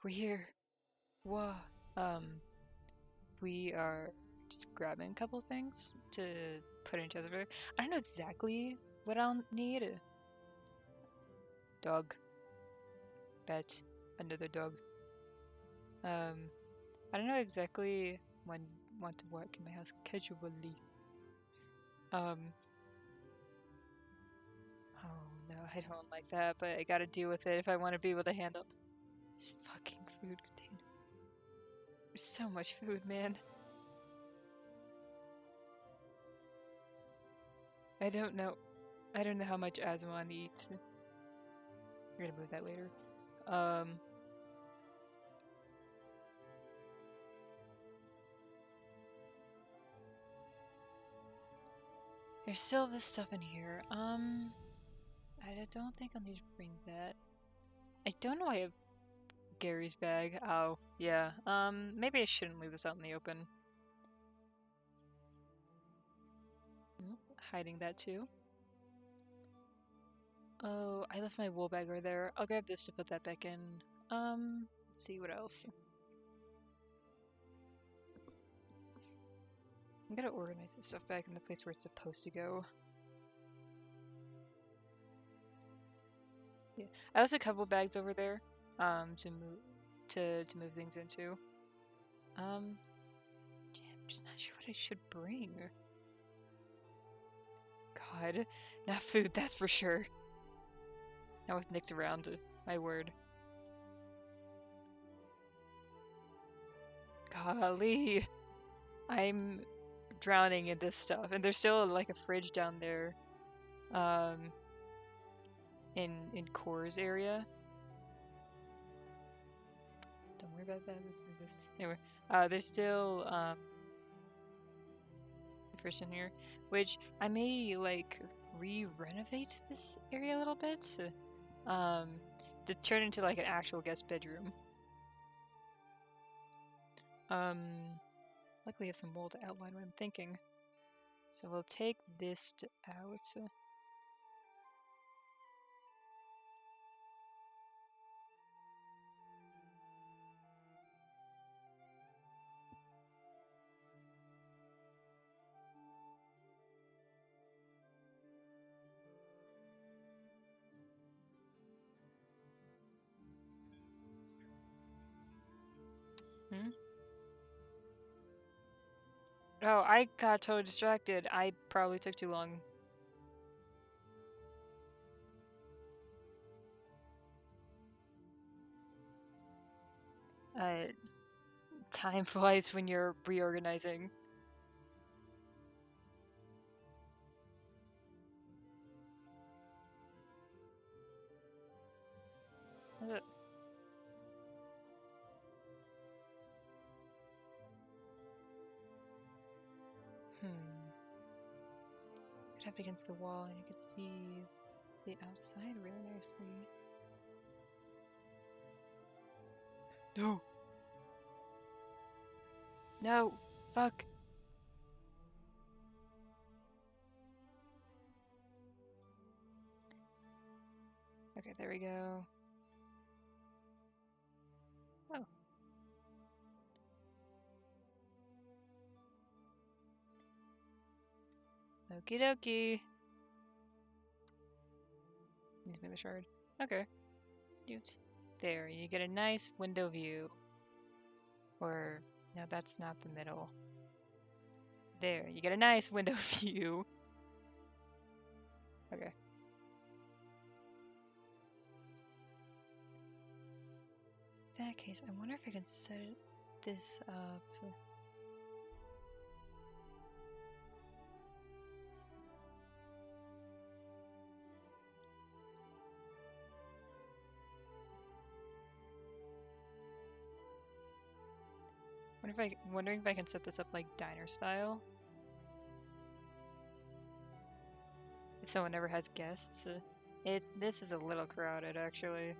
We're here. Whoa. We are just grabbing a couple things to put in chest over there. I don't know exactly what I'll need. Dog. Bet. Another dog. I don't know exactly when want to work in my house casually. Oh no, I don't like that, but I gotta deal with it if I want to be able to handle this fucking food container. There's so much food, man. I don't know how much Asmon eats. We're gonna move that later. There's still this stuff in here. I don't think I'll need to bring that. I don't know I have Gary's bag. Oh, yeah. Maybe I shouldn't leave this out in the open. Hiding that too. Oh, I left my wool bag over there. I'll grab this to put that back in. Let's see what else. I'm gonna organize this stuff back in the place where it's supposed to go. Yeah, I also have a couple bags over there, to move things into. Yeah, I'm just not sure what I should bring. God, not food, that's for sure. Not with Nick's around, my word. Golly, I'm drowning in this stuff, and there's still like a fridge down there, in Core's area. Don't worry about that. Anyway, there's still a fridge in here, which I may like re-renovate this area a little bit, to turn into like an actual guest bedroom. Luckily I have some wool to outline what I'm thinking. So we'll take this out. Oh, I got totally distracted. I probably took too long. Time flies when you're reorganizing. Is it? Put up against the wall and you can see the outside really nicely. No! No! Fuck! Okay, there we go. Oh. Okie dokie. Needs me the shard. Okay. There, you get a nice window view. Or, no, that's not the middle. There, you get a nice window view. Okay. In that case, I wonder if I can set this up. Wondering if I can set this up like diner style. If someone ever has guests. This is a little crowded, actually.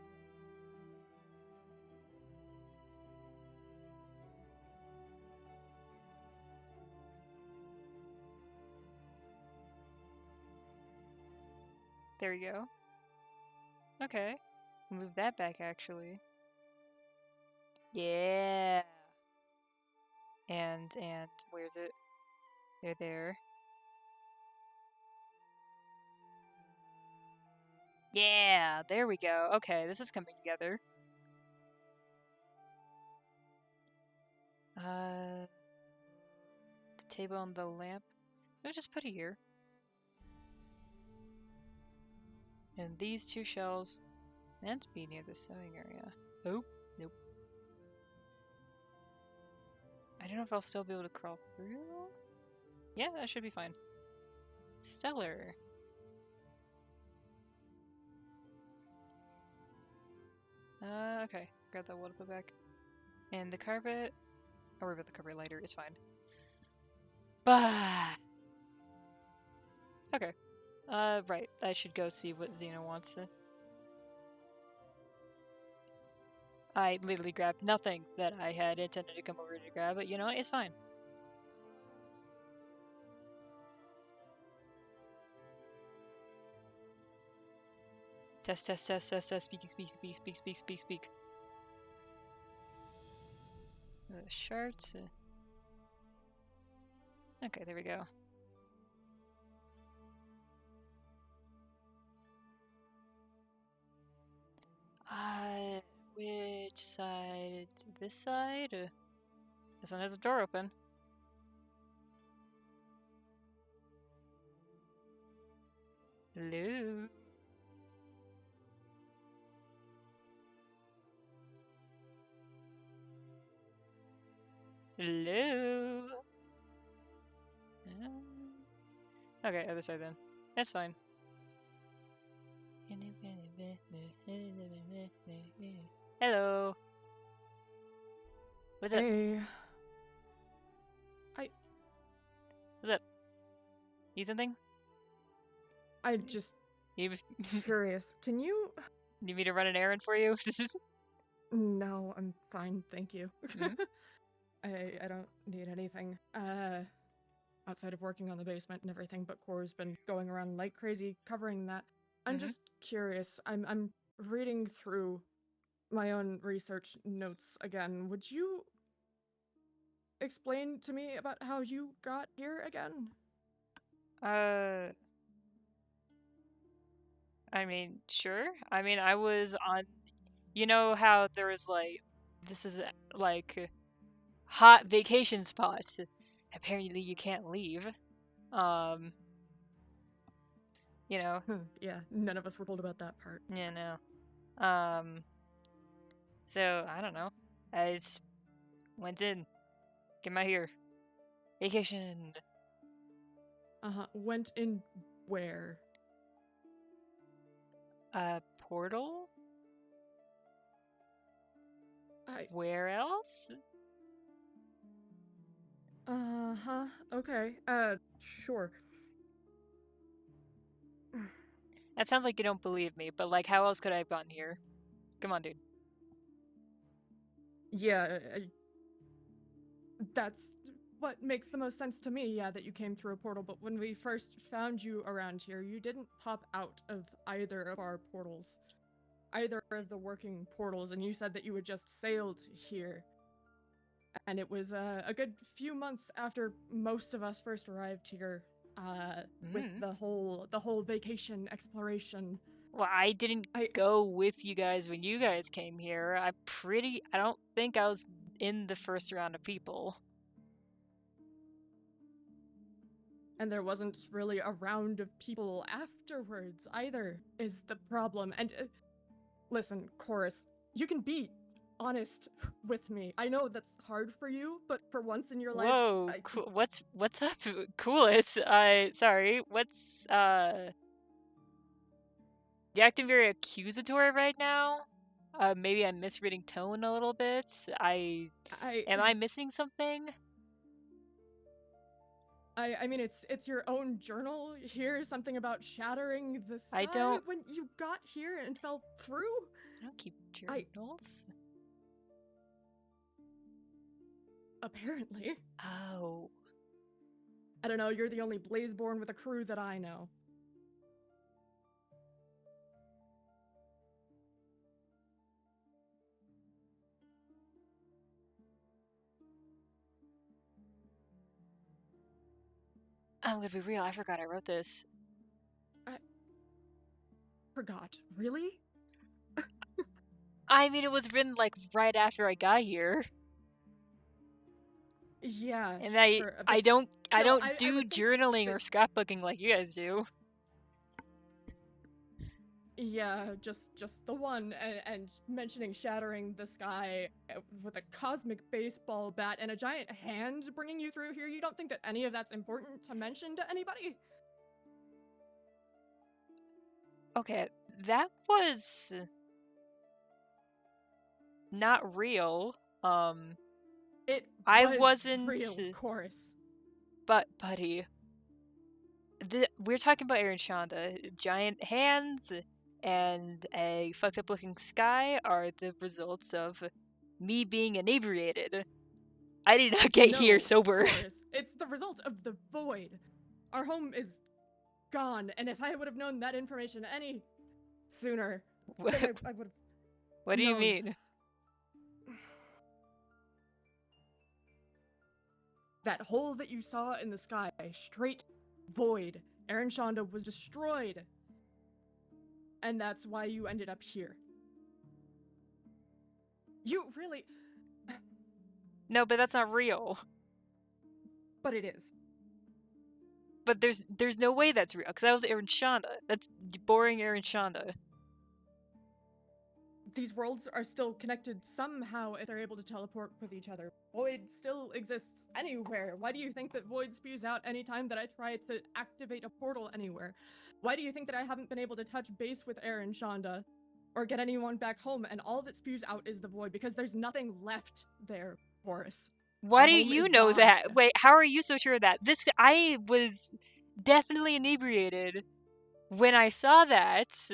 There we go. Okay. Move that back, actually. Yeah. And where's it? They're there. Yeah, there we go. Okay, this is coming together. The table and the lamp. We'll just put it here. And these 2 shells meant to be near the sewing area. Oh, nope. I don't know if I'll still be able to crawl through. Yeah, that should be fine. Stellar. Okay. Grab that water put back. And the carpet. I'll worry about the carpet later. It's fine. Bah! Okay. Right. I should go see what Xena wants to. I literally grabbed nothing that I had intended to come over to grab, but you know, it's fine. Test, test, test, test, test, speak, speak, speak, speak, speak, speak, speak. The shards. Okay, there we go. Which side? This side? This one has a door open. Hello? Hello? Okay, other side then. That's fine. Hello. What's up? Hey. What's up? Need something? I just Need curious. Can you? me to run an errand for you? No, I'm fine, thank you. Mm-hmm. I don't need anything. Outside of working on the basement and everything, but Core's been going around like crazy covering that. I'm just curious. I'm reading through my own research notes again. Would you explain to me about how you got here again? I mean, sure. I mean, I was on. You know how there was like. This is like. Hot vacation spots. Apparently, you can't leave. You know. Yeah, none of us were told about that part. Yeah, no. So, I don't know. I just went in. Get my here. Vacation. Went in where? Portal? I... Where else? Okay. Sure. That sounds like you don't believe me, but like, how else could I have gotten here? Come on, dude. Yeah, that's what makes the most sense to me, yeah, that you came through a portal, but when we first found you around here, you didn't pop out of either of our portals. Either of the working portals, and you said that you had just sailed here. And it was a good few months after most of us first arrived here, with the whole vacation exploration. Well, I didn't go with you guys when you guys came here. I don't think I was in the first round of people. And there wasn't really a round of people afterwards either, is the problem. And listen, Chorus, you can be honest with me. I know that's hard for you, but for once in your life... Whoa, cool. What's up? Cool, it's, sorry, what's, you're acting very accusatory right now? Maybe I'm misreading tone a little bit. Am I missing something? I mean, it's your own journal here, something about shattering the sky. I don't... When you got here and fell through? I don't keep journals. Apparently. Oh. I don't know, you're the only Blazeborn with a crew that I know. I'm gonna be real, I forgot I wrote this. Forgot. Really? I mean, it was written, like, right after I got here. Yeah, And sure. I But don't still, I do would think journaling that, or scrapbooking like you guys do. yeah, just the one, and mentioning shattering the sky with a cosmic baseball bat and a giant hand bringing you through here. You don't think that any of that's important to mention to anybody? Okay, that was not real. It I was wasn't, real, chorus. but buddy, we're talking about Aaron Shonda. Giant hands and a fucked up looking sky are the results of me being inebriated. I did not get here No, sober. chorus. It's the result of the void. Our home is gone, and if I would have known that information any sooner, then I would have What do you known. mean? That hole that you saw in the sky, straight void. Aaron Shonda was destroyed. And that's why you ended up here. You really... No, but that's not real. But it is. But there's no way that's real, because that was Aaron Shonda. That's boring Aaron Shonda. These worlds are still connected somehow if they're able to teleport with each other. Void still exists anywhere. Why do you think that Void spews out anytime that I try to activate a portal anywhere? Why do you think that I haven't been able to touch base with Aaron Shonda or get anyone back home, and all that spews out is the Void? Because there's nothing left there for us. Why Our do home you is know gone. that? Wait, how are you so sure of that? I was definitely inebriated when I saw that.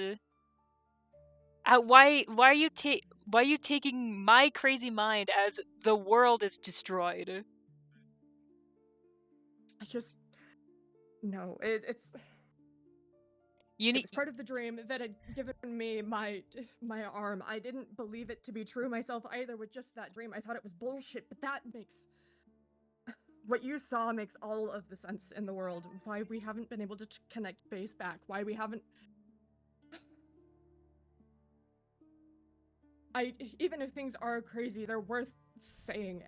Why are you taking my crazy mind as the world is destroyed? I just... No, it's... You It need was part of the dream that had given me my arm. I didn't believe it to be true myself either with just that dream. I thought it was bullshit, but that makes... What you saw makes all of the sense in the world. Why we haven't been able to connect base back. Why we haven't... Even if things are crazy, they're worth saying.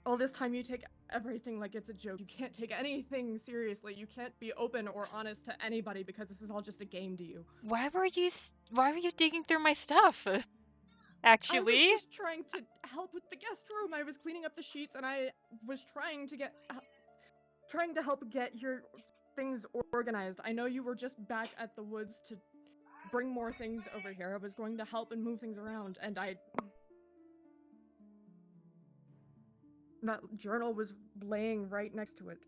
All this time you take everything like it's a joke. You can't take anything seriously. You can't be open or honest to anybody because this is all just a game to you. why were you digging through my stuff? Actually, I was just trying to help with the guest room. I was cleaning up the sheets and I was trying to help get your things organized. I know you were just back at the woods to bring more things over here. I was going to help and move things around, and that journal was laying right next to it.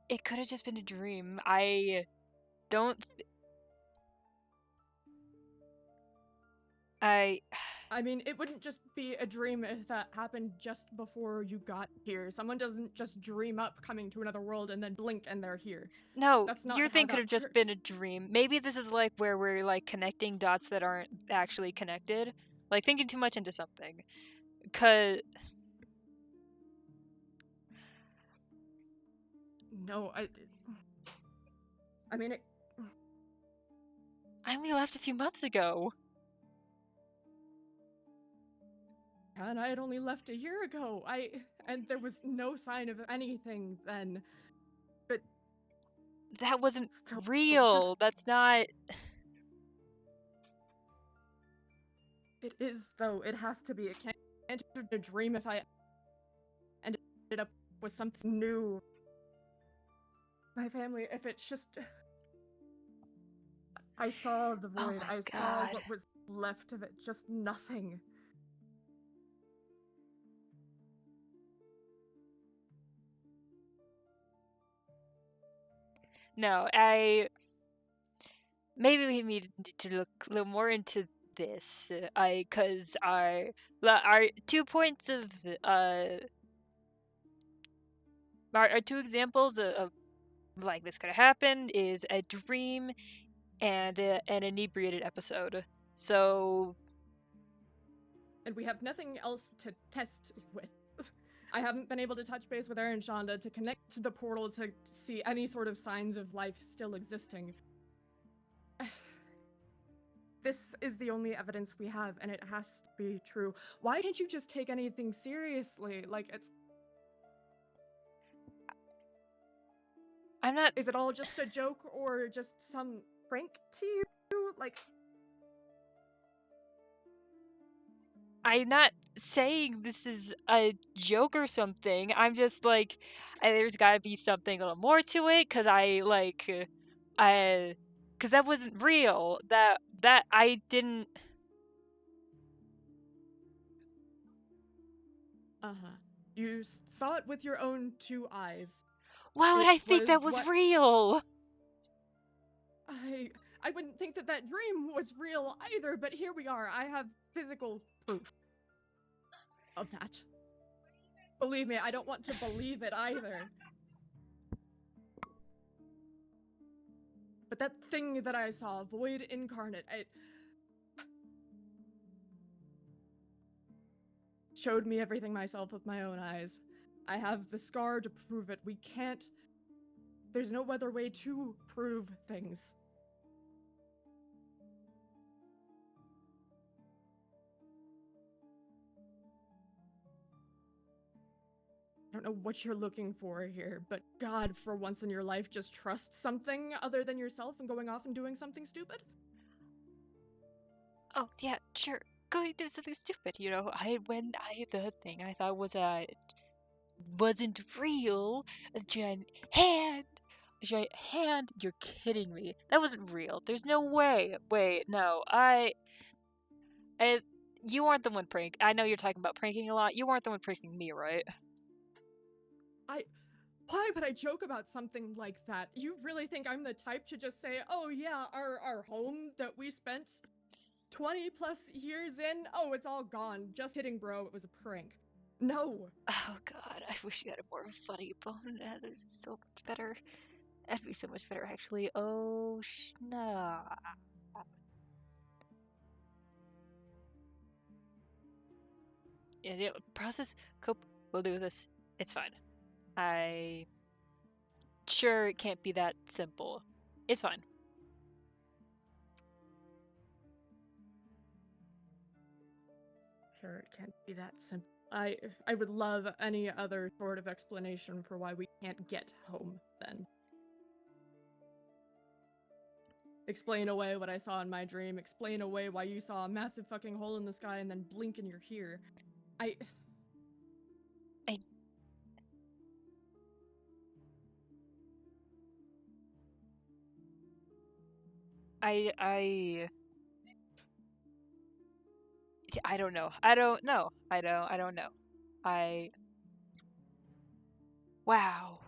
it could have just been a dream. I don't. I mean, it wouldn't just be a dream if that happened just before you got here. Someone doesn't just dream up coming to another world and then blink and they're here. No, That's not your how thing could that have just works. been a dream. Maybe this is like where we're like connecting dots that aren't actually connected. Like thinking too much into something. Cause No, I mean, I only left a few months ago. and I had only left a year ago. And there was no sign of anything then. But That wasn't still, real. That's not. it is, though. It has to be. It can't be a dream if I ended up with something new. My family, if it's just... I saw the Oh void. my I saw God. what was left of it. Just nothing. No, maybe we need to look a little more into this. Cause our 2 points of our 2 examples of like this could have happened is a dream and an inebriated episode. So, and we have nothing else to test with. I haven't been able to touch base with Aaron Shonda to connect to the portal to see any sort of signs of life still existing. This is the only evidence we have, and it has to be true. Why can't you just take anything seriously? Like, it's... I'm not... Is it all just a joke or just some prank to you? Like... I'm not saying this is a joke or something. I'm just like, there's gotta be something a little more to it, cause cause that wasn't real. That I didn't... You saw it with your own 2 eyes. Why would I think that was real? I wouldn't think that dream was real either, but here we are. I have physical proof of that. Believe me, I don't want to believe it either. But that thing that I saw, Void Incarnate, it showed me everything myself with my own eyes. I have the scar to prove it. We can't... There's no other way to prove things. I don't know what you're looking for here, but God, for once in your life, just trust something other than yourself and going off and doing something stupid? Oh, yeah, sure. Go do something stupid, you know. The thing I thought was, wasn't real, a giant hand, you're kidding me. That wasn't real. There's no way. Wait, no, you aren't the one prank. I know you're talking about pranking a lot. You weren't the one pranking me, right? Why would I joke about something like that? You really think I'm the type to just say, oh yeah, our home that we spent 20 plus years in, oh, it's all gone. Just kidding, bro. It was a prank. No. Oh god, I wish you had a more funny bone. That'd be so much better. That'd be so much better, actually. Oh, nah. Yeah, process, cope, we'll do this. It's fine. Sure, it can't be that simple. It's fine. Sure, it can't be that simple. I would love any other sort of explanation for why we can't get home, then. Explain away what I saw in my dream. Explain away why you saw a massive fucking hole in the sky and then blink and you're here. I don't know. I don't know. Wow.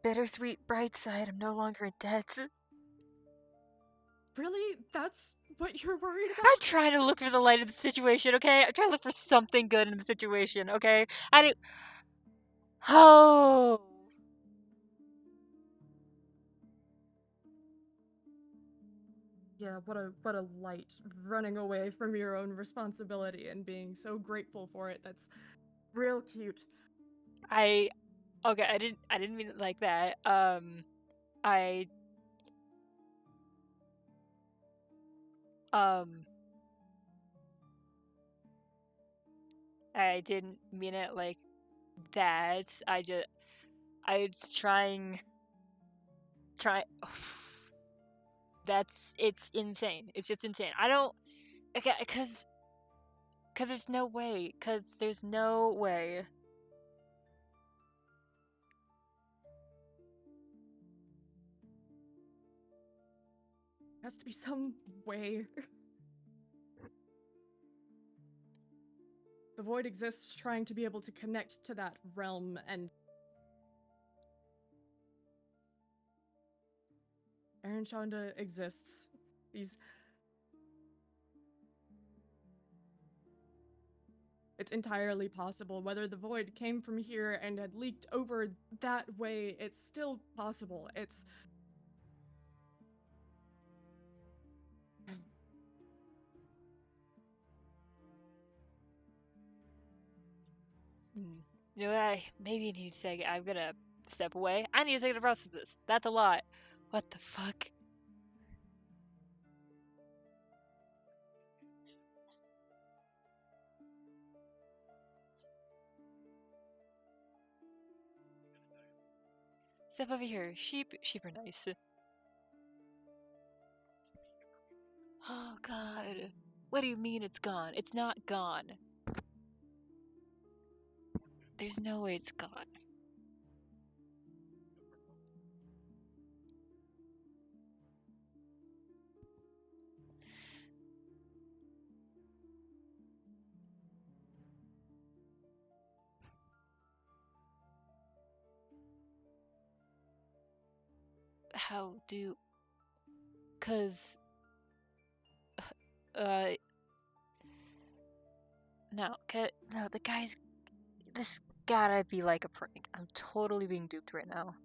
Bittersweet bright side, I'm no longer in debt. Really? That's what you're worried about? I'm trying to look for the light of the situation, okay? I'm trying to look for something good in the situation, okay? Oh! Yeah, what a light, running away from your own responsibility and being so grateful for it. That's real cute. Okay, I didn't mean it like that. I didn't mean it like that. I was trying. It's insane. It's just insane. Okay, cause there's no way. Has to be some way. The void exists trying to be able to connect to that realm, and Chandra exists. It's entirely possible. Whether the void came from here and had leaked over that way, it's still possible. It's... You know, maybe I need to say I'm gonna step away. I need to take the process of this. That's a lot. What the fuck? Step over here. Sheep are nice. Oh god. What do you mean it's gone? It's not gone. There's no way it's gone. How do... 'Cause... No, the guy's... This gotta be like a prank. I'm totally being duped right now.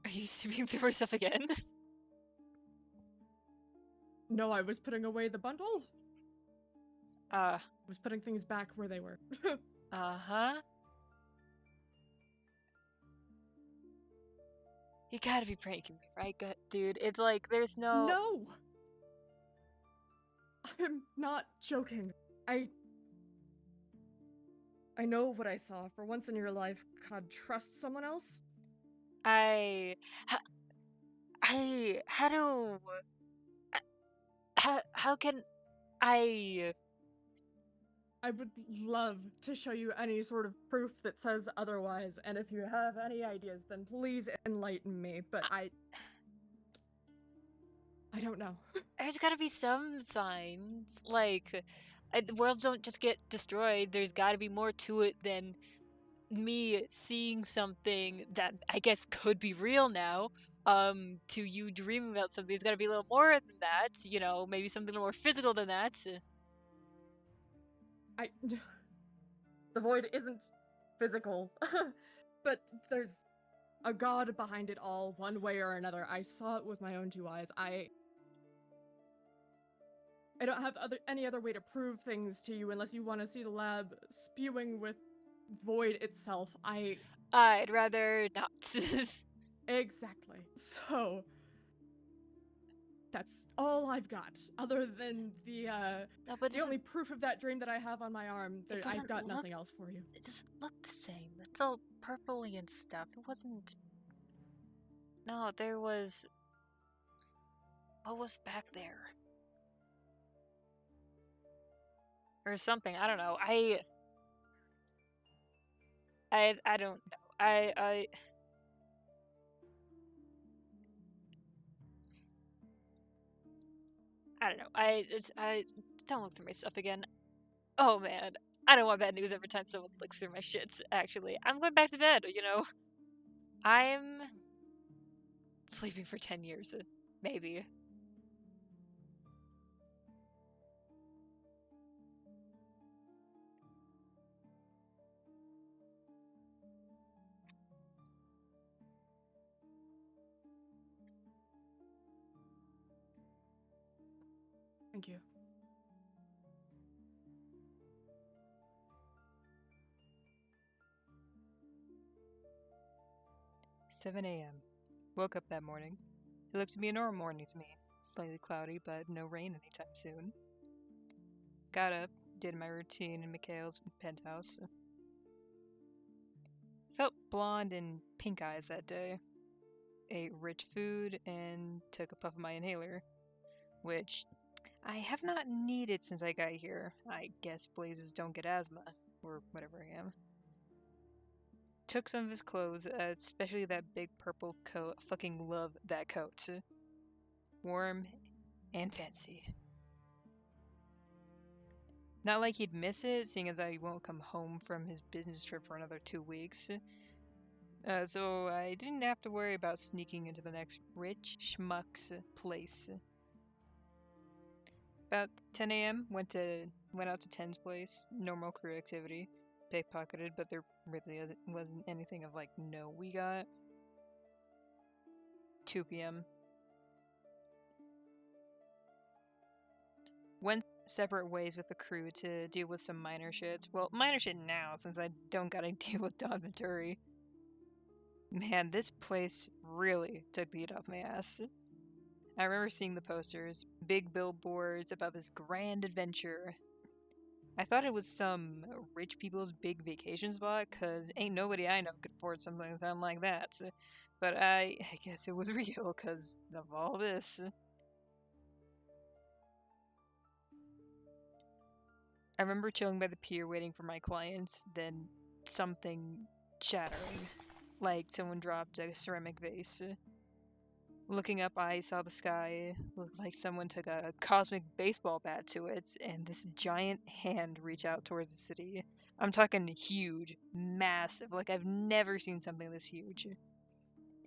Are you sweeping through my stuff again? No, I was putting away the bundle. I was putting things back where they were. Uh-huh. You gotta be pranking me, right, dude? It's like, there's no... No! I'm not joking. I know what I saw. For once in your life, God, trust someone else? How can I... I would love to show you any sort of proof that says otherwise, and if you have any ideas, then please enlighten me, but I don't know. There's gotta be some signs. Like, the worlds don't just get destroyed. There's gotta be more to it than me seeing something that I guess could be real now, to you dreaming about something. There's gotta be a little more than that, you know, maybe something a little more physical than that. The void isn't physical, but there's a god behind it all, one way or another. I saw it with my own two eyes. I don't have any other way to prove things to you unless you want to see the lab spewing with void itself. I'd rather not. Exactly. So that's all I've got, other than the only proof of that dream that I have on my arm. I've got nothing else for you. It doesn't look the same. It's all purpley and stuff. It wasn't... No, there was... What was back there? Or something, I don't know. I don't know. I don't know. I don't look through my stuff again. Oh man, I don't want bad news every time someone looks through my shits. Actually, I'm going back to bed. You know, I'm sleeping for 10 years, maybe. Thank you. "7 a.m. Woke up that morning. It looked to be a normal morning to me. Slightly cloudy, but no rain anytime soon. Got up, did my routine in Mikhail's penthouse. Felt blonde and pink eyes that day. Ate rich food and took a puff of my inhaler, which I have not needed since I got here. I guess blazes don't get asthma, or whatever I am. Took some of his clothes, especially that big purple coat. I fucking love that coat. Warm and fancy. Not like he'd miss it, seeing as I won't come home from his business trip for another 2 weeks. So I didn't have to worry about sneaking into the next rich schmuck's place. About 10 a.m., went out to Ten's place. Normal crew activity. Pickpocketed, but there really wasn't anything of like, no, we got. 2 p.m. Went separate ways with the crew to deal with some minor shit. Well, minor shit now, since I don't gotta deal with Don Venturi. Man, this place really took the heat off my ass. I remember seeing the posters, big billboards about this grand adventure. I thought it was some rich people's big vacation spot, cause ain't nobody I know could afford something that sound like that. But I guess it was real, cause of all this. I remember chilling by the pier waiting for my clients, then something shattering, like someone dropped a ceramic vase. Looking up, I saw the sky. Looked like someone took a cosmic baseball bat to it, and this giant hand reach out towards the city. I'm talking huge, massive, like I've never seen something this huge.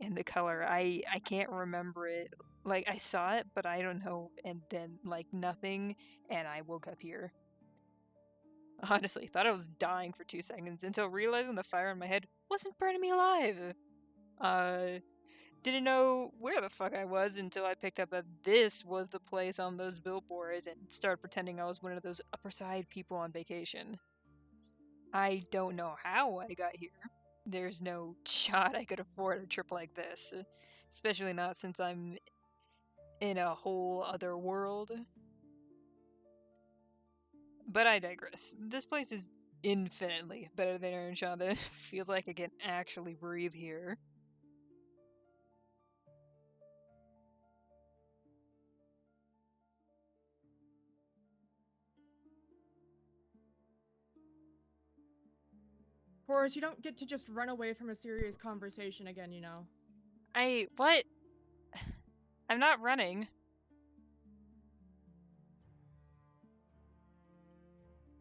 And the color, I can't remember it. Like, I saw it, but I don't know, and then, like, nothing, and I woke up here. Honestly, thought I was dying for 2 seconds until realizing the fire in my head wasn't burning me alive. Didn't know where the fuck I was until I picked up that this was the place on those billboards and started pretending I was one of those upper side people on vacation. I don't know how I got here. There's no shot I could afford a trip like this, especially not since I'm in a whole other world. But I digress. This place is infinitely better than Aranshanda. Feels like I can actually breathe here. Horace, you don't get to just run away from a serious conversation again, you know. What? I'm not running.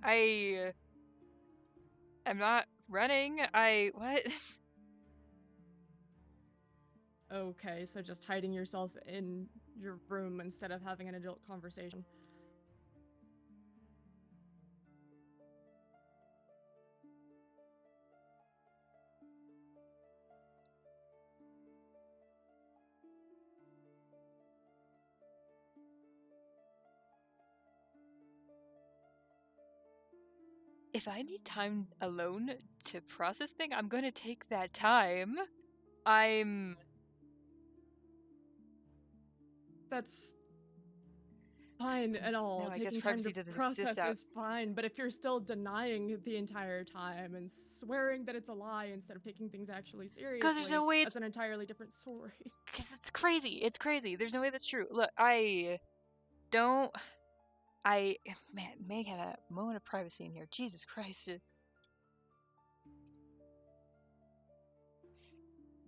I'm not running. What? Okay, so just hiding yourself in your room instead of having an adult conversation. If I need time alone to process things, I'm gonna take that time. That's fine and all. No, I guess Taking time privacy to doesn't process exist out. is fine, but if you're still denying the entire time and swearing that it's a lie instead of taking things actually seriously, Because there's no way that's an entirely different story. Because it's crazy. It's crazy. There's no way that's true. Look, man, Meg had a moment of privacy in here. Jesus Christ.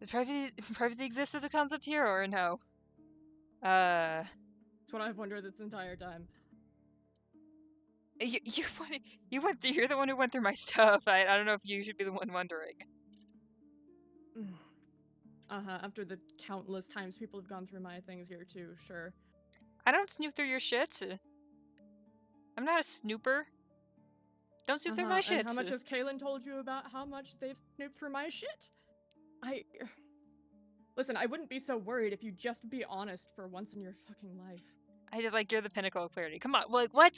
Does privacy exists as a concept here, or no? That's what I've wondered this entire time. You're the one who went through my stuff. I don't know if you should be the one wondering. After the countless times people have gone through my things here too, sure. I don't snoop through your shit. I'm not a snooper. Don't snoop through my shit. And how much has Kaylin told you about how much they've snooped through my shit? Listen, I wouldn't be so worried if you'd just be honest for once in your fucking life. I did, like, you're the pinnacle of clarity. Come on, like, what?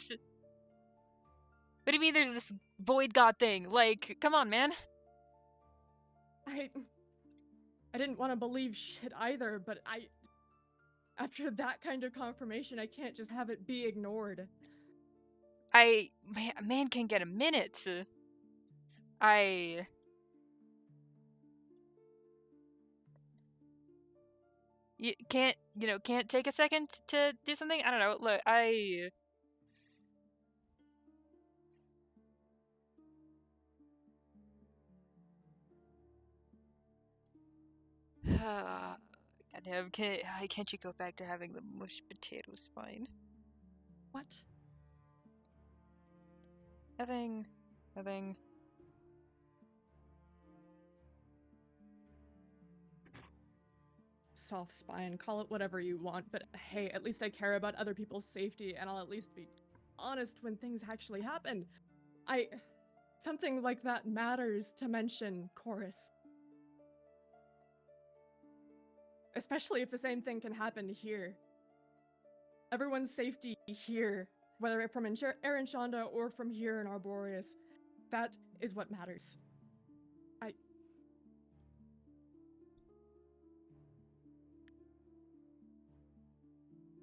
What do you mean there's this void god thing? Like, come on, man. I didn't want to believe shit either, but after that kind of confirmation, I can't just have it be ignored. A man can get a minute. You can't take a second to do something? I don't know. Look, Goddamn, can't you go back to having the mushed potato spine? What? Nothing. Soft spine, call it whatever you want, but hey, at least I care about other people's safety, and I'll at least be honest when things actually happen. Something like that matters to mention, Chorus. Especially if the same thing can happen here. Everyone's safety here, whether from Erin Shonda or from here in Arboreus, that is what matters.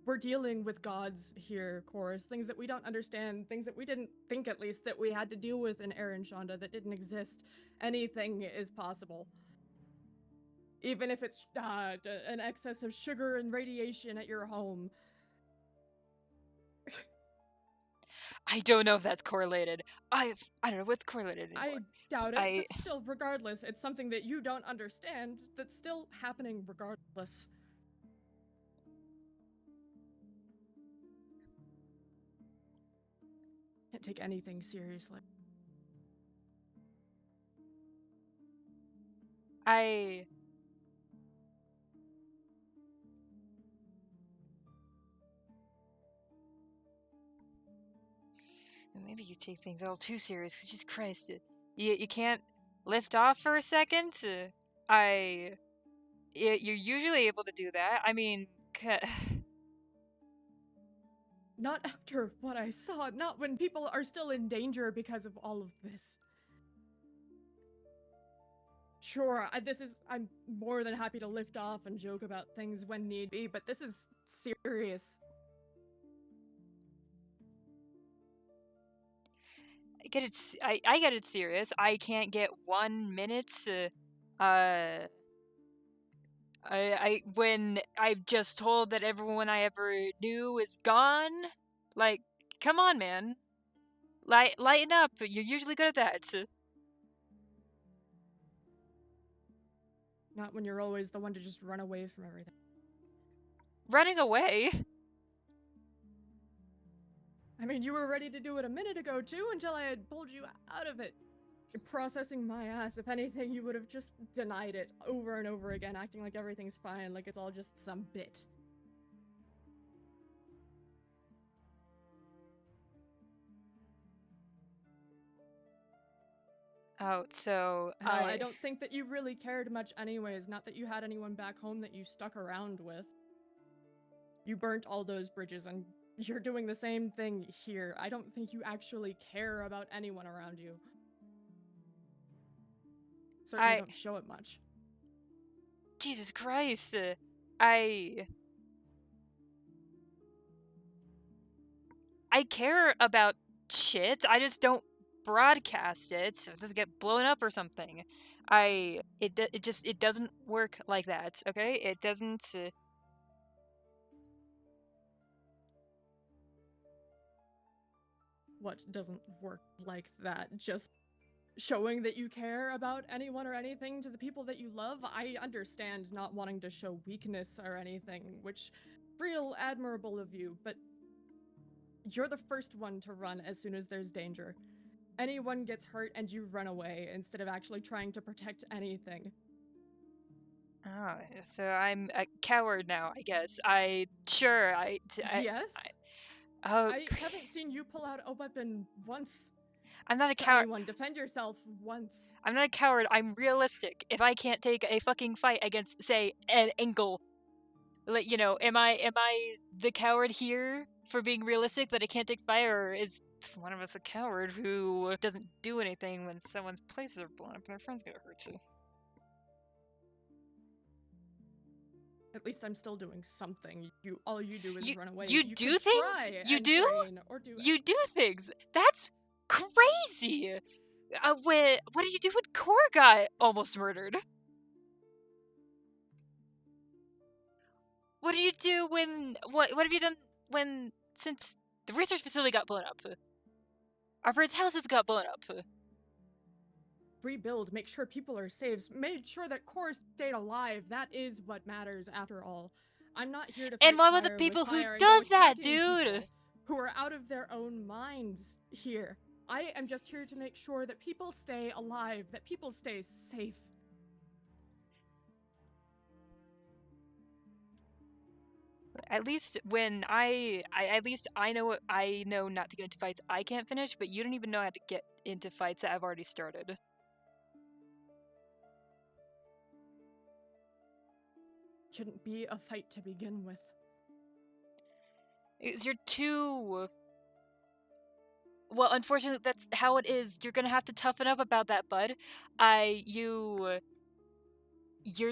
We're dealing with gods here, Chorus. Things that we don't understand, things that we didn't think, at least, that we had to deal with in Erin Shonda that didn't exist. Anything is possible. Even if it's an excess of sugar and radiation at your home. I don't know if that's correlated. I don't know what's correlated anymore. I doubt it, but still, regardless, it's something that you don't understand that's still happening regardless. Can't take anything seriously. Maybe you take things a little too serious, because Jesus Christ, you can't lift off for a second? You're usually able to do that. I mean, not after what I saw, not when people are still in danger because of all of this. Sure, I'm more than happy to lift off and joke about things when need be, but this is serious. I get it serious. I can't get 1 minute, when I've just told that everyone I ever knew is gone? Like, come on, man. Lighten up. You're usually good at that. Not when you're always the one to just run away from everything. Running away? I mean, you were ready to do it a minute ago, too, until I had pulled you out of it. You're processing my ass. If anything, you would have just denied it over and over again, acting like everything's fine, like it's all just some bit. Oh, so Hell, I don't think that you really cared much anyways, not that you had anyone back home that you stuck around with. You burnt all those bridges, and you're doing the same thing here. I don't think you actually care about anyone around you. Certainly don't show it much. Jesus Christ, I care about shit. I just don't broadcast it so it doesn't get blown up or something. It doesn't work like that, okay? It doesn't. What doesn't work like that? Just showing that you care about anyone or anything to the people that you love? I understand not wanting to show weakness or anything, which real admirable of you, but you're the first one to run as soon as there's danger. Anyone gets hurt and you run away instead of actually trying to protect anything. Oh, so I'm a coward now, I guess. Yes? I haven't seen you pull out a weapon once. I'm not a coward. Anyone defend yourself once. I'm not a coward. I'm realistic. If I can't take a fucking fight against, say, an ankle, like, you know, am I the coward here for being realistic that I can't take fire, or is one of us a coward who doesn't do anything when someone's places are blown up and their friends get hurt too? At least I'm still doing something. All you do is run away. You do things? You do? You do things. That's crazy. What do you do when Core got almost murdered? What do you do when what have you done since the research facility got blown up? Our friends' houses got blown up. rebuild, make sure people are safe, made sure that Core stayed alive. That is what matters after all. I'm not here to fight And what about the fire with people who fire and go does that, attacking dude? people who are out of their own minds here. I am just here to make sure that people stay alive, that people stay safe. At least when at least I know not to get into fights I can't finish, but you don't even know how to get into fights that I've already started. Shouldn't be a fight to begin with. Because you're too... Well, unfortunately, that's how it is. You're gonna have to toughen up about that, bud. You're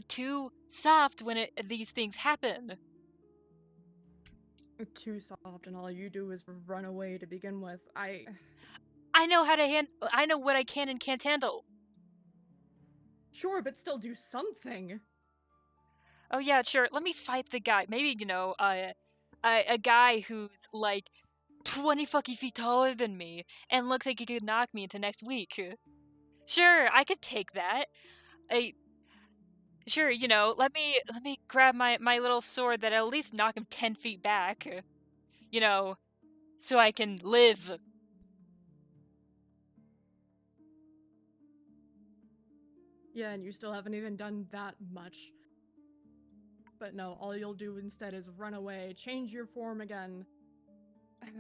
too soft when these things happen. Too soft, and all you do is run away to begin with. I know I know what I can and can't handle. Sure, but still do something. Oh yeah, sure. Let me fight the guy. Maybe, a guy who's like 20 fucking feet taller than me and looks like he could knock me into next week. Sure, I could take that. Sure, let me grab my little sword that'll at least knock him 10 feet back. So I can live. Yeah, and you still haven't even done that much. But no, all you'll do instead is run away, change your form again. At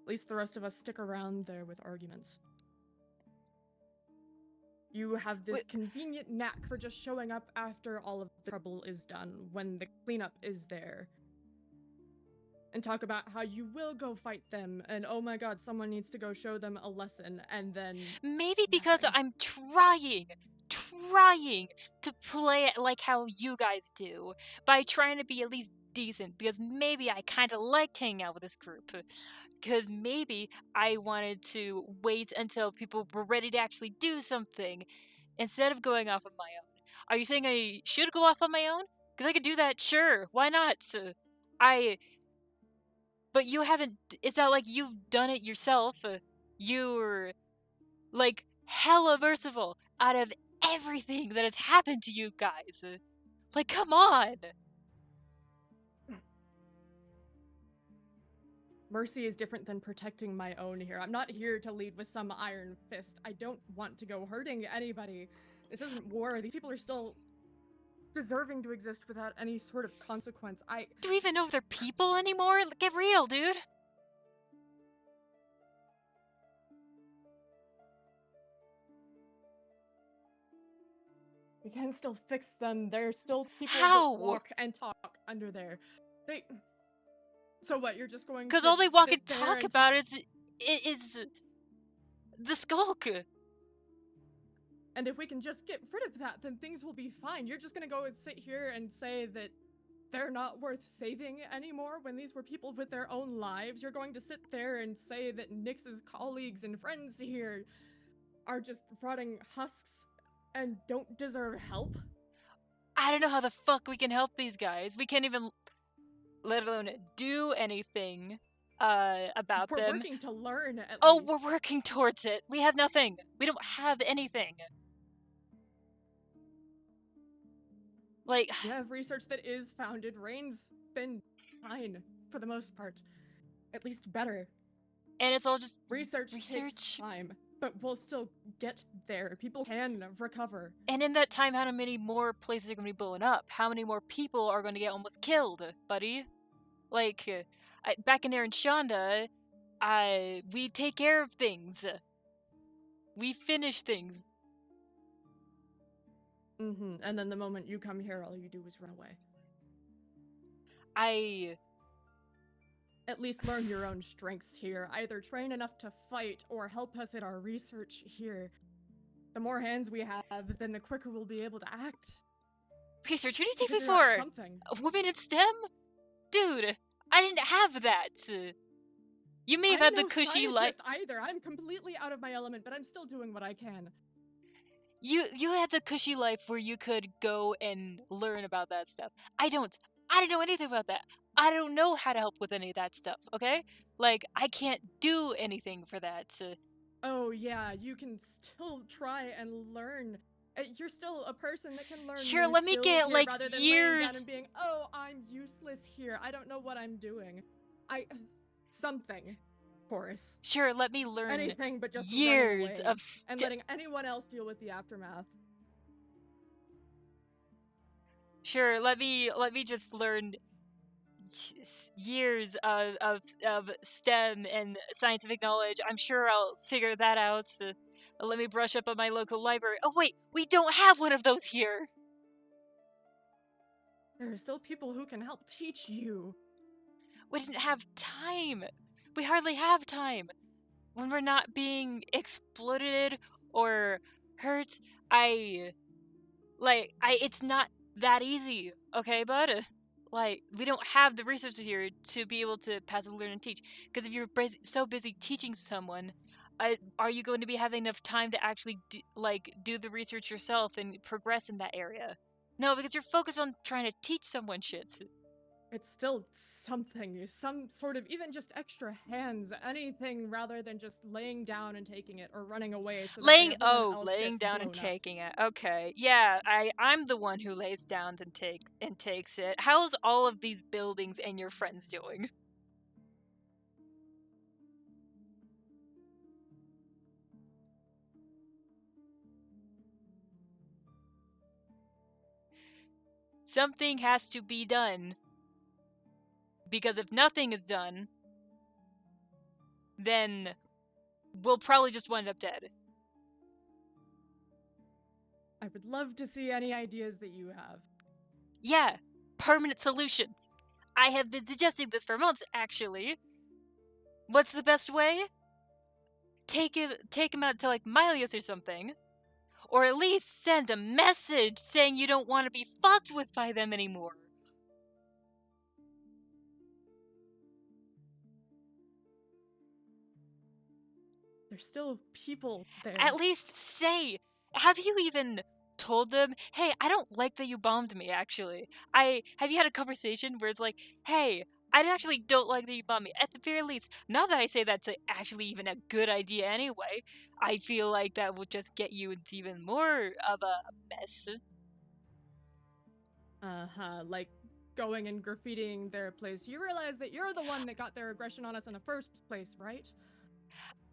least the rest of us stick around there with arguments. You have this convenient knack for just showing up after all of the trouble is done, when the cleanup is there. And talk about how you will go fight them, and oh my god, someone needs to go show them a lesson, and then... Maybe because I'm trying to play it like how you guys do, by trying to be at least decent, because maybe I kind of liked hanging out with this group. Because maybe I wanted to wait until people were ready to actually do something, instead of going off on my own. Are you saying I should go off on my own? Because I could do that, sure, why not? But you haven't, it's not like you've done it yourself. You're, like, hella merciful out of everything that has happened to you guys. Like, come on! Mercy is different than protecting my own here. I'm not here to lead with some iron fist. I don't want to go hurting anybody. This isn't war. These people are still deserving to exist without any sort of consequence. Do we even know if they're people anymore? Get real, dude! We can still fix them. There's still people How? that walk and talk under there. So what, you're just going to Because all they walk and sit there talk about is the skulk. And if we can just get rid of that, then things will be fine. You're just gonna go and sit here and say that they're not worth saving anymore when these were people with their own lives. You're going to sit there and say that Nyx's colleagues and friends here are just rotting husks and don't deserve help? I don't know how the fuck we can help these guys. We can't even, let alone do anything about them. We're working to learn, at least. Oh, we're working towards it. We have nothing. We don't have anything. Like... You have research that is founded. Rain's been fine, for the most part. At least better. And it's all just... Research takes time, but we'll still get there. People can recover. And in that time, how many more places are going to be blowing up? How many more people are going to get almost killed, buddy? Like, back in there in Shonda, we take care of things. We finish things. And then the moment you come here, all you do is run away. At least learn your own strengths here. Either train enough to fight or help us in our research here. The more hands we have, then the quicker we'll be able to act. Research? Who do you take me for? A woman in STEM? Dude, I didn't have that. You may have had the cushy life. Either. I'm completely out of my element, but I'm still doing what I can. You had the cushy life where you could go and learn about that stuff. I don't know anything about that. I don't know how to help with any of that stuff, okay? Like, I can't do anything for that. oh yeah, you can still try and learn. You're still a person that can learn Sure, new let me skills get here like rather than laying down and years. being, oh, I'm useless here. I don't know what I'm doing. Something, Horace. Sure, let me learn Anything but just running years away of and letting anyone else deal with the aftermath. Sure, let me just learn years of STEM and scientific knowledge. I'm sure I'll figure that out. So let me brush up on my local library. Oh wait, we don't have one of those here. There are still people who can help teach you. We didn't have time. We hardly have time. When we're not being exploited or hurt, it's not that easy, okay, bud? Like, we don't have the resources here to be able to passively learn and teach. Because if you're so busy teaching someone, are you going to be having enough time to actually do the research yourself and progress in that area? No, because you're focused on trying to teach someone shit. It's still something, some sort of even just extra hands, anything rather than just laying down and taking it or running away so that everyone else laying gets down blown and up. taking it. Okay, yeah, I'm the one who lays down and takes it. How's all of these buildings and your friends doing? Something has to be done. Because if nothing is done, then we'll probably just wind up dead. I would love to see any ideas that you have. Yeah, permanent solutions. I have been suggesting this for months, actually. What's the best way? Take him out to like Milius or something. Or at least send a message saying you don't want to be fucked with by them anymore. There's still people there. At least say, have you even told them, hey, I don't like that you bombed me, actually. Have you had a conversation where it's like, hey, I actually don't like that you bombed me. At the very least, not that I say that's actually even a good idea anyway, I feel like that will just get you into even more of a mess. Like going and graffitiing their place. You realize that you're the one that got their aggression on us in the first place, right?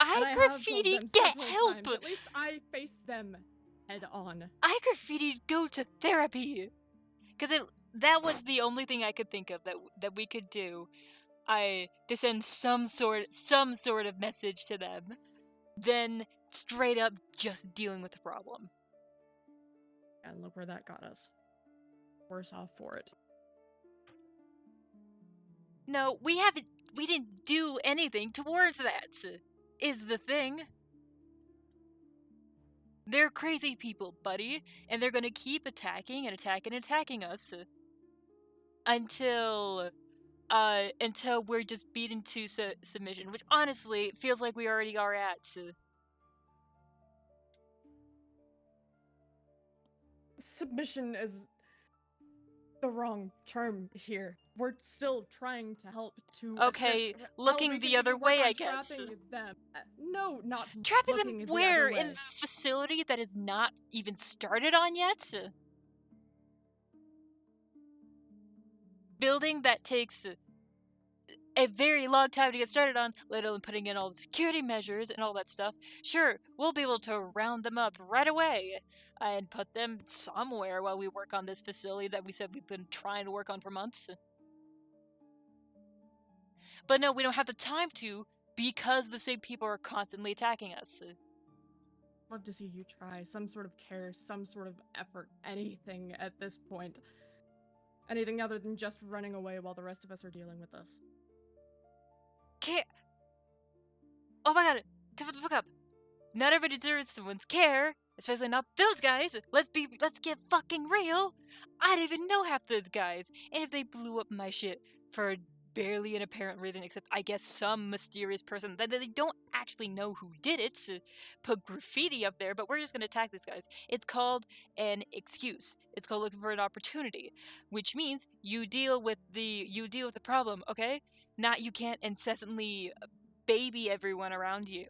And I have told graffiti, them get several help! times. At least I face them head on. I graffitied, go to therapy! Because that was the only thing I could think of that we could do. To send some sort of message to them, then straight up just dealing with the problem. And look where that got us. Worse off for it. No, we didn't do anything towards that, is the thing. They're crazy people, buddy, and they're gonna keep attacking and attacking and attacking us until we're just beaten to submission, which honestly feels like we already are at. Submission is the wrong term here. We're still trying to help to Okay, looking the other way, I guess. Them. No, not trapping looking them the where? other way. In the facility that is not even started on yet? Building that takes a very long time to get started on, let alone putting in all the security measures and all that stuff. Sure, we'll be able to round them up right away and put them somewhere while we work on this facility that we said we've been trying to work on for months. But no, we don't have the time to, because the same people are constantly attacking us. Love to see you try some sort of care, some sort of effort, anything at this point. Anything other than just running away while the rest of us are dealing with this. Care. Oh my god, shut the fuck up. Not everybody deserves someone's care, especially not those guys. Let's get fucking real. I didn't even know half those guys, and if they blew up my shit for barely an apparent reason, except I guess some mysterious person that they don't actually know who did it, to put graffiti up there, but we're just gonna attack these guys. It's called an excuse. It's called looking for an opportunity, which means you deal with the problem, okay? Not you can't incessantly baby everyone around you.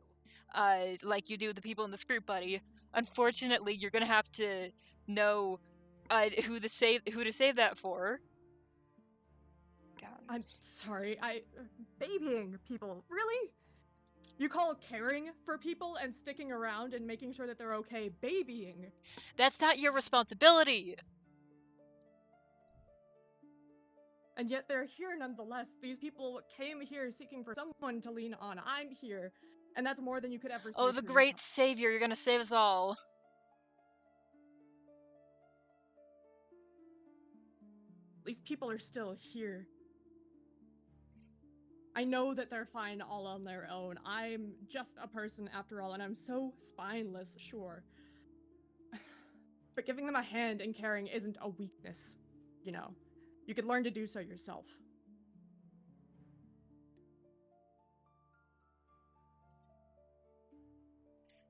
like you do the people in this group, buddy. Unfortunately, you're gonna have to know who to save that for. God. I'm sorry, babying people, really? You call caring for people and sticking around and making sure that they're okay babying? That's not your responsibility. And yet they're here nonetheless. These people came here seeking for someone to lean on. I'm here. And that's more than you could ever say. Oh, the great savior, you're gonna save us all. These people are still here. I know that they're fine all on their own. I'm just a person after all, and I'm so spineless, sure. But giving them a hand and caring isn't a weakness, you know. You could learn to do so yourself.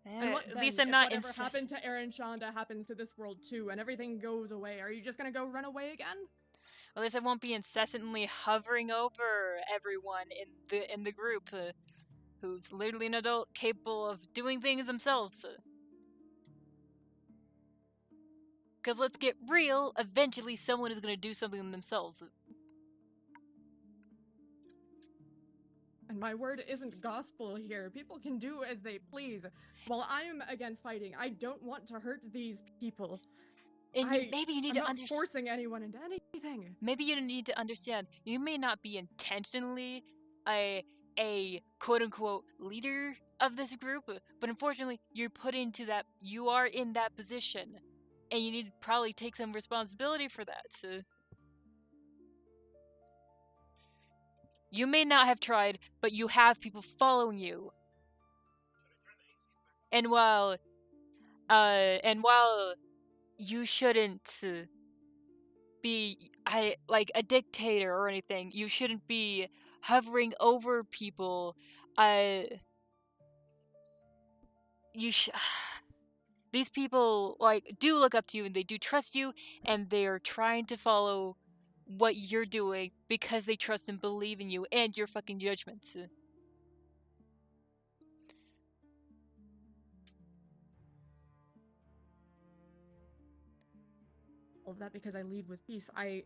And what at then, least I'm not whatever happened to Aaron Shonda happens to this world too, and everything goes away. Are you just gonna go run away again? At least I won't be incessantly hovering over everyone in the group who's literally an adult capable of doing things themselves. Because let's get real, eventually someone is going to do something themselves. And my word isn't gospel here. People can do as they please. While I'm against fighting, I don't want to hurt these people. And maybe you need to understand. Forcing anyone into anything. Maybe you need to understand. You may not be intentionally a quote unquote leader of this group, but unfortunately, you're put into that. You are in that position, and you need to probably take some responsibility for that. So. You may not have tried, but you have people following you. And while you shouldn't be like a dictator or anything, you shouldn't be hovering over people. These people like do look up to you and they do trust you, and they are trying to follow what you're doing because they trust and believe in you and your fucking judgments. All of that because I lead with peace. I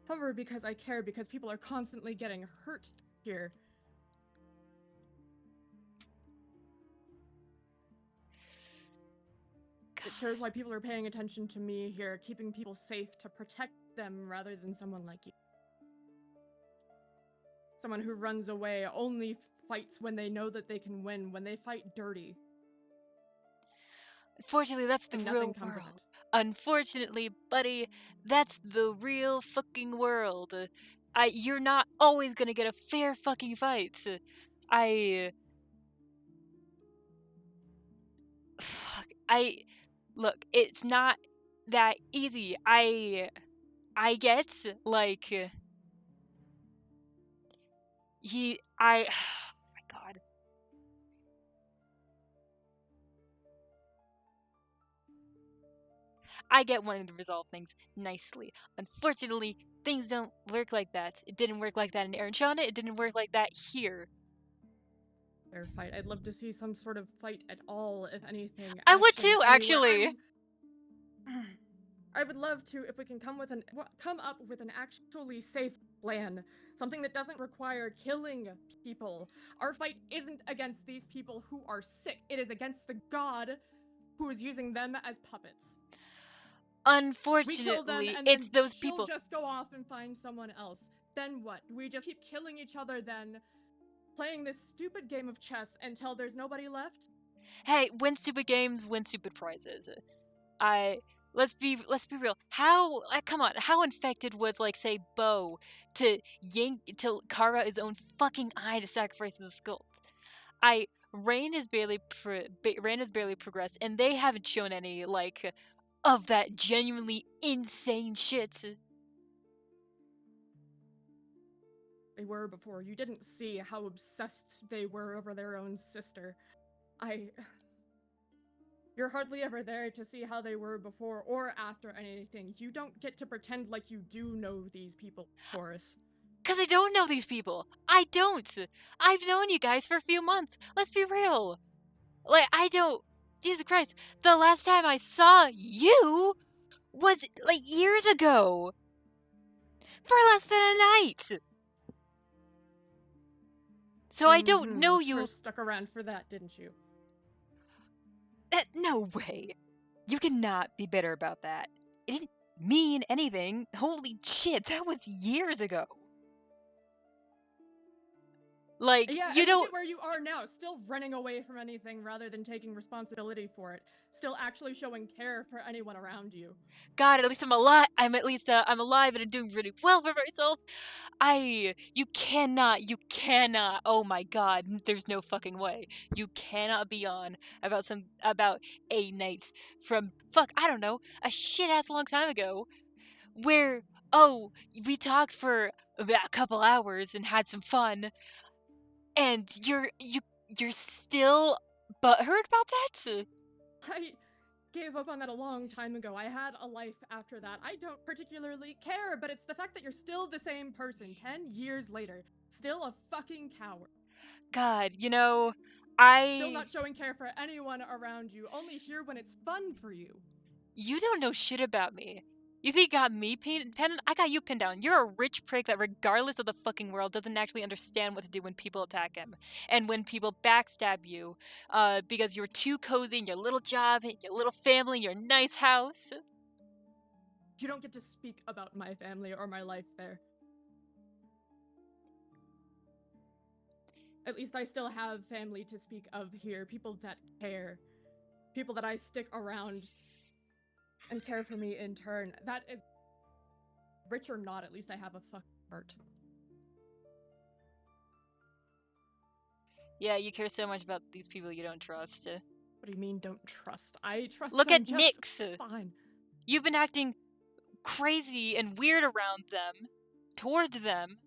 hover because I care, because people are constantly getting hurt here. God. It shows why people are paying attention to me here, keeping people safe to protect them rather than someone like you. Someone who runs away, only fights when they know that they can win, when they fight dirty. Unfortunately, that's the real world. Unfortunately, buddy, that's the real fucking world. You're not always gonna get a fair fucking fight. Look, it's not that easy. I get, like, oh my god. I get wanting to resolve things nicely. Unfortunately, things don't work like that. It didn't work like that in Aaron Shonda. It didn't work like that here. Fair fight. I'd love to see some sort of fight at all, if anything. I would too, actually. I would love to, if we can come up with an actually safe plan. Something that doesn't require killing people. Our fight isn't against these people who are sick. It is against the god who is using them as puppets. Unfortunately, we kill them and it's then those people. Just go off and find someone else. Then what? We just keep killing each other then, playing this stupid game of chess until there's nobody left? Hey, win stupid games, win stupid prizes. Let's be real. How come on? How infected was, like, say, Bo to carve out his own fucking eye to sacrifice the skull? Rain has barely progressed, and they haven't shown any, like, of that genuinely insane shit. They were before. You didn't see how obsessed they were over their own sister. You're hardly ever there to see how they were before or after anything. You don't get to pretend like you do know these people, Horace. 'Cause I don't know these people. I don't. I've known you guys for a few months. Let's be real. Like, I don't... Jesus Christ, the last time I saw you was, like, years ago. For less than a night. So I don't know you... Sure stuck around for that, didn't you? No way. You cannot be bitter about that. It didn't mean anything. Holy shit, that was years ago. Like, yeah, you don't... where you are now, still running away from anything rather than taking responsibility for it. Still actually showing care for anyone around you. God, at least I'm alive. I'm alive and I'm doing really well for myself. You cannot, oh my god, there's no fucking way. You cannot be on about a night from, I don't know, a shit-ass long time ago, where, oh, we talked for about a couple hours and had some fun, and you're still butthurt about that? I gave up on that a long time ago. I had a life after that. I don't particularly care, but it's the fact that you're still the same person 10 years later. Still a fucking coward. God, Still not showing care for anyone around you, only here when it's fun for you. You don't know shit about me. You think you got me pinned? I got you pinned down. You're a rich prick that, regardless of the fucking world, doesn't actually understand what to do when people attack him. And when people backstab you, because you're too cozy in your little job, your little family, your nice house. You don't get to speak about my family or my life there. At least I still have family to speak of here. People that care. People that I stick around and care for me in turn. That is... rich or not, at least I have a fucking heart. Yeah, you care so much about these people you don't trust. What do you mean, don't trust? I trust Look them at just Nyx. fine. You've been acting crazy and weird around them, towards them.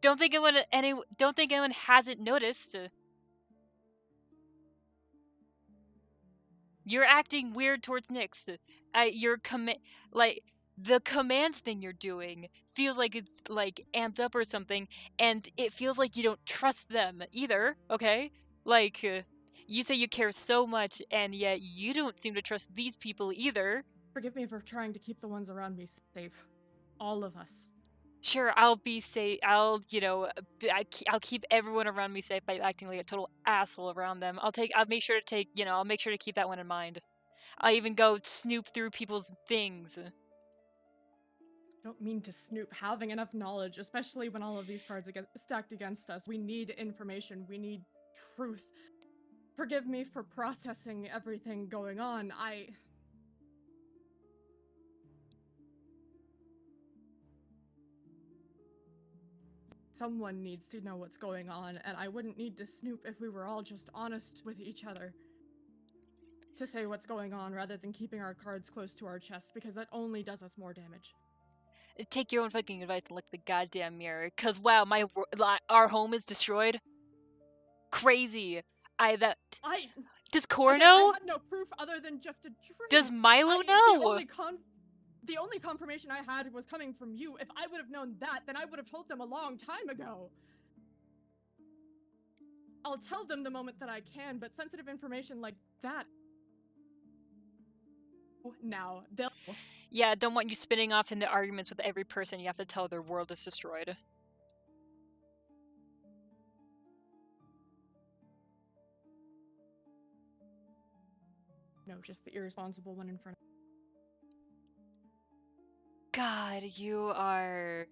Don't think anyone hasn't noticed. You're acting weird towards Nyx. The commands thing you're doing feels like it's like amped up or something, and it feels like you don't trust them either. Okay, like you say you care so much, and yet you don't seem to trust these people either. Forgive me for trying to keep the ones around me safe. All of us. Sure, I'll be safe. I'll keep everyone around me safe by acting like a total asshole around them. I'll make sure to keep that one in mind. I'll even go snoop through people's things. Don't mean to snoop. Having enough knowledge, especially when all of these cards are stacked against us. We need information. We need truth. Forgive me for processing everything going on. Someone needs to know what's going on, and I wouldn't need to snoop if we were all just honest with each other. To say what's going on rather than keeping our cards close to our chest, because that only does us more damage. Take your own fucking advice and look at the goddamn mirror, cause wow, our home is destroyed. Crazy. Does Cora know? I had no proof other than just a dream. Does Milo know? The only confirmation I had was coming from you. If I would have known that, then I would have told them a long time ago. I'll tell them the moment that I can, but sensitive information like that... now, they'll... Yeah, don't want you spinning off into arguments with every person you have to tell their world is destroyed. No, just the irresponsible one in front of... God, you are...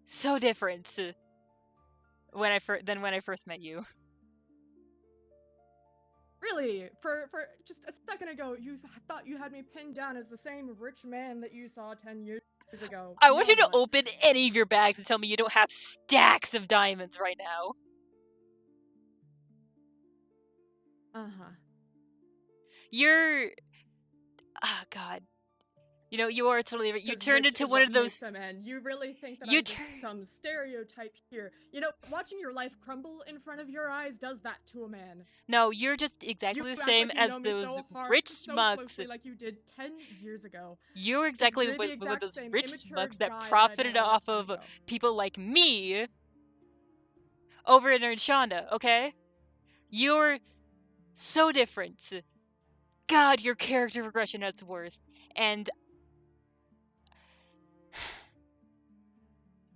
so different than when I first met you. Really? For just a second ago, you thought you had me pinned down as the same rich man that you saw 10 years ago. I want you to open any of your bags and tell me you don't have stacks of diamonds right now. Uh-huh. You're... oh, God. You know, you are totally right. You turned into one of those... You really think that I'm just some stereotype here. You know, watching your life crumble in front of your eyes does that to a man. No, you're just exactly the same as those rich smugs. Like you did 10 years ago. You're exactly with those rich smugs that profited off of people like me. over in Shonda, okay? You're so different. God, your character regression at its worst. And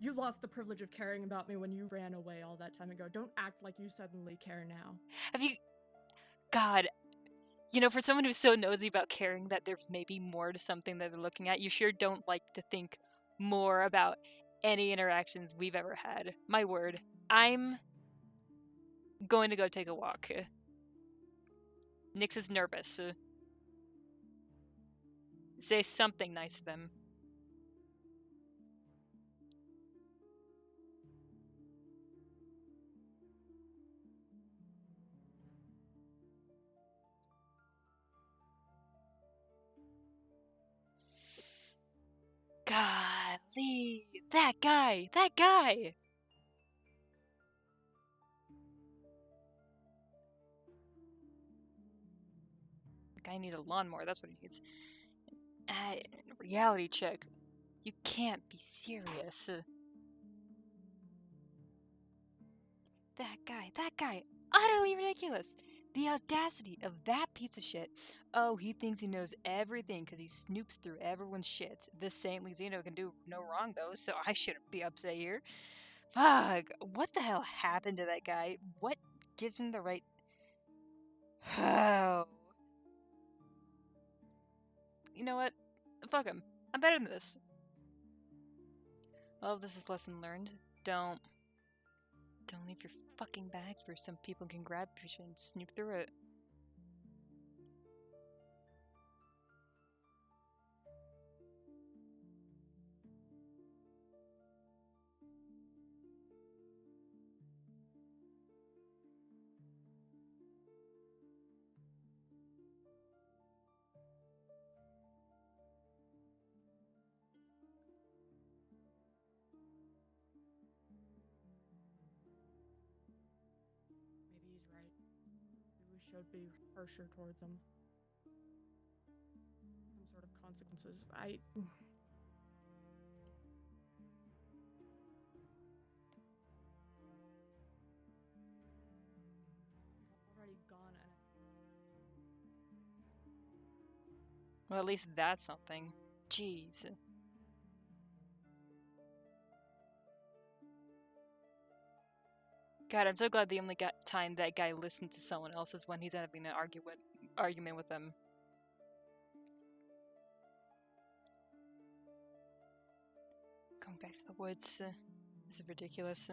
You lost the privilege of caring about me when you ran away all that time ago. Don't act like you suddenly care now. have you... God, you know, for someone who's so nosy about caring that there's maybe more to something that they're looking at, you sure don't like to think more about any interactions we've ever had. My word. I'm going to go take a walk. Nyx is nervous. Say something nice to them. Golly, that guy! That guy! The guy needs a lawnmower, that's what he needs. Reality check. You can't be serious. That guy, utterly ridiculous! The audacity of that piece of shit. Oh, he thinks he knows everything because he snoops through everyone's shit. This saintly Xeno can do no wrong, though, so I shouldn't be upset here. Fuck, what the hell happened to that guy? What gives him the right... Oh. You know what? Fuck him. I'm better than this. Well, this is lesson learned. Don't leave your fucking bags where some people can grab your shit and snoop through it. Maybe he's right. Maybe we should be harsher towards him. Some sort of consequences. We've already gone and Well, at least that's something. Jeez. God, I'm so glad the only time that guy listened to someone else is when he's having an argument with them. Going back to the woods. This is ridiculous.